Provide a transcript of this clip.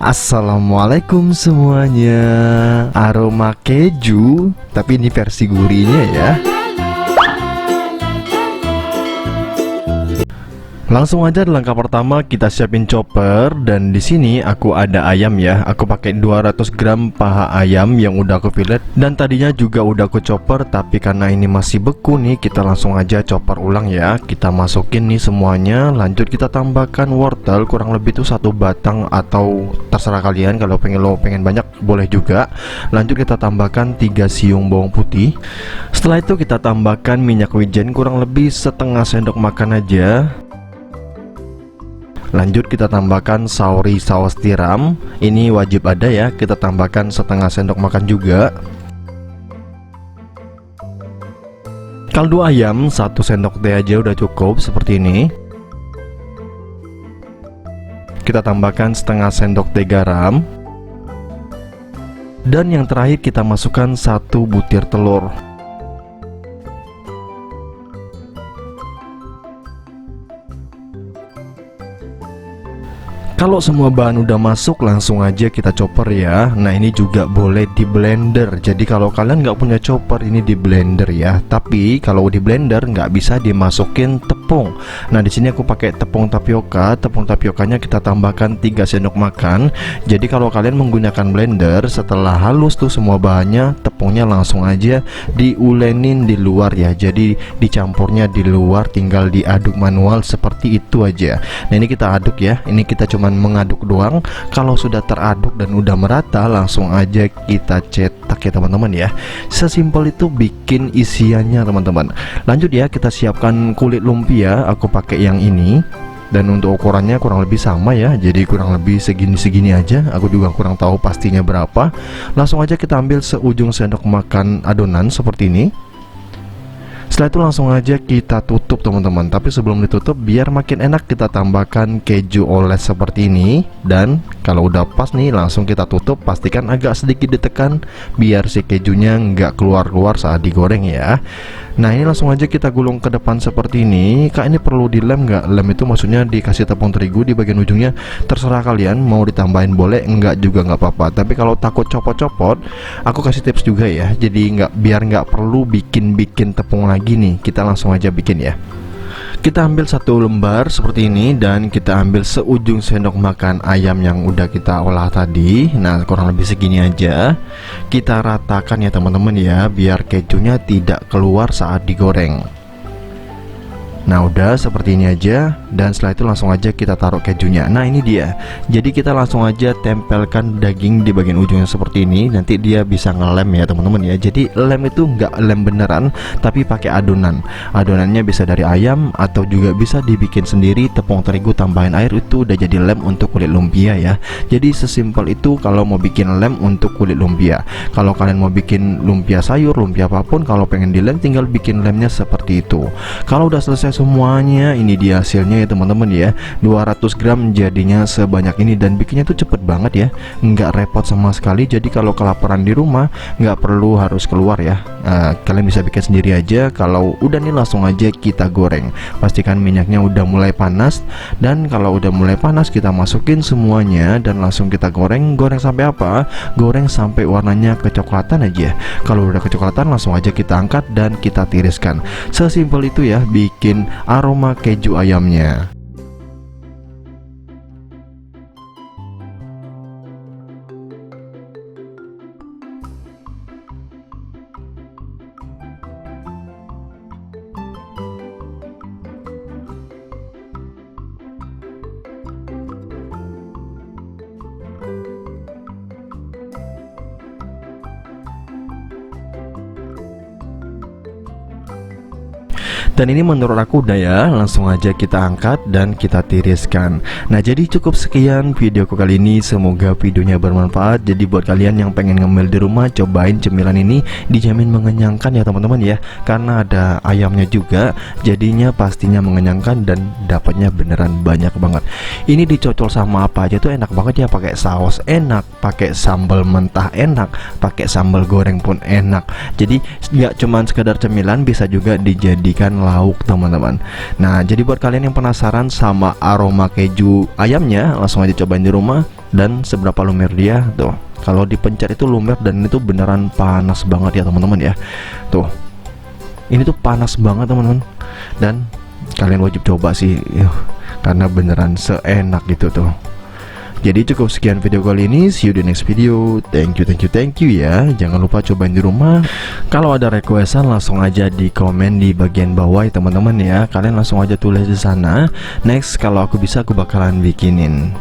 Assalamualaikum semuanya. Aroma keju, tapi ini versi gurihnya ya. Langsung aja langkah pertama kita siapin chopper, dan di sini aku ada ayam ya. Aku pakai 200 gram paha ayam yang udah aku fillet, dan tadinya juga udah aku chopper, tapi karena ini masih beku nih, kita langsung aja chopper ulang ya. Kita masukin nih semuanya. Lanjut kita tambahkan wortel, kurang lebih tuh 1 batang atau terserah kalian, kalau pengen banyak boleh juga. Lanjut kita tambahkan 3 siung bawang putih. Setelah itu kita tambahkan minyak wijen, kurang lebih setengah sendok makan aja. Lanjut kita tambahkan sauri saus tiram, ini wajib ada ya, kita tambahkan setengah sendok makan juga. Kaldu ayam 1 sendok teh aja udah cukup seperti ini. Kita tambahkan setengah sendok teh garam. Dan yang terakhir kita masukkan 1 butir telur. Kalau semua bahan udah masuk, langsung aja kita chopper ya. Nah ini juga boleh di blender. Jadi kalau kalian nggak punya chopper, ini di blender ya. Tapi kalau di blender nggak bisa dimasukin tepung. Nah di sini aku pakai tepung tapioka. Tepung tapiokanya kita tambahkan 3 sendok makan. Jadi kalau kalian menggunakan blender, setelah halus tuh semua bahannya, tepungnya langsung aja diulenin di luar ya. Jadi dicampurnya di luar, tinggal diaduk manual seperti itu aja. Nah ini kita aduk ya. Ini kita cuman mengaduk doang. Kalau sudah teraduk dan udah merata, langsung aja kita cetak ya teman-teman ya. Sesimpel itu bikin isiannya teman-teman. Lanjut ya, kita siapkan kulit lumpia. Aku pakai yang ini, dan untuk ukurannya kurang lebih sama ya. Jadi kurang lebih segini-segini aja. Aku juga kurang tahu pastinya berapa. Langsung aja kita ambil seujung sendok makan adonan seperti ini. Setelah itu langsung aja kita tutup teman-teman. Tapi sebelum ditutup, biar makin enak, kita tambahkan keju oles seperti ini. Dan kalau udah pas nih, langsung kita tutup. Pastikan agak sedikit ditekan biar si kejunya nggak keluar-keluar saat digoreng ya. Nah ini langsung aja kita gulung ke depan seperti ini. Kak, ini perlu dilem nggak? Lem itu maksudnya dikasih tepung terigu di bagian ujungnya. Terserah kalian, mau ditambahin boleh, enggak juga nggak apa-apa. Tapi kalau takut copot-copot, aku kasih tips juga ya. Jadi biar nggak perlu bikin tepung lagi nih, kita langsung aja bikin ya. Kita ambil 1 lembar seperti ini, dan kita ambil seujung sendok makan ayam yang udah kita olah tadi. Nah kurang lebih segini aja. Kita ratakan ya teman-teman ya, biar kejunya tidak keluar saat digoreng. Nah udah seperti ini aja. Dan setelah itu langsung aja kita taruh kejunya. Nah ini dia. Jadi kita langsung aja tempelkan daging di bagian ujungnya seperti ini. Nanti dia bisa ngelem ya teman-teman ya. Jadi lem itu nggak lem beneran, tapi pakai adonan. Adonannya bisa dari ayam, atau juga bisa dibikin sendiri. Tepung terigu tambahin air, itu udah jadi lem untuk kulit lumpia ya. Jadi sesimpel itu kalau mau bikin lem untuk kulit lumpia. Kalau kalian mau bikin lumpia sayur, lumpia apapun, kalau pengen dilem tinggal bikin lemnya seperti itu. Kalau udah selesai semuanya, ini dia hasilnya ya teman-teman ya. 200 gram jadinya sebanyak ini, dan bikinnya tuh cepet banget ya, nggak repot sama sekali. Jadi kalau kelaparan di rumah, nggak perlu harus keluar ya. Kalian bisa bikin sendiri aja. Kalau udah nih, langsung aja kita goreng. Pastikan minyaknya udah mulai panas, dan kalau udah mulai panas kita masukin semuanya dan langsung kita goreng. Goreng sampai apa? Goreng sampai warnanya kecoklatan aja. Kalau udah kecoklatan, langsung aja kita angkat dan kita tiriskan. Sesimpel itu ya bikin aroma keju ayamnya. Dan ini menurut aku udah ya, langsung aja kita angkat dan kita tiriskan. Nah jadi cukup sekian videoku kali ini, semoga videonya bermanfaat. Jadi buat kalian yang pengen ngemil di rumah, cobain cemilan ini, dijamin mengenyangkan ya teman-teman ya. Karena ada ayamnya juga, jadinya pastinya mengenyangkan dan dapatnya beneran banyak banget. Ini dicocol sama apa aja tuh enak banget ya, pakai saus enak, pakai sambal mentah enak, pakai sambal goreng pun enak. Jadi nggak cuman sekedar cemilan, bisa juga dijadikan lauk teman-teman. Nah jadi buat kalian yang penasaran sama aroma keju ayamnya, langsung aja cobain di rumah. dan seberapa lumer dia tuh. Kalau dipencet itu lumer dan itu beneran panas banget ya teman-teman ya. Tuh, ini tuh panas banget teman-teman, dan kalian wajib coba sih, karena beneran seenak gitu tuh. Jadi cukup sekian video kali ini. See you di next video. Thank you ya. Jangan lupa cobain di rumah. Kalau ada requestan langsung aja di komen di bagian bawah ya teman-teman ya. Kalian langsung aja tulis di sana. Next kalau aku bisa aku bakalan bikinin.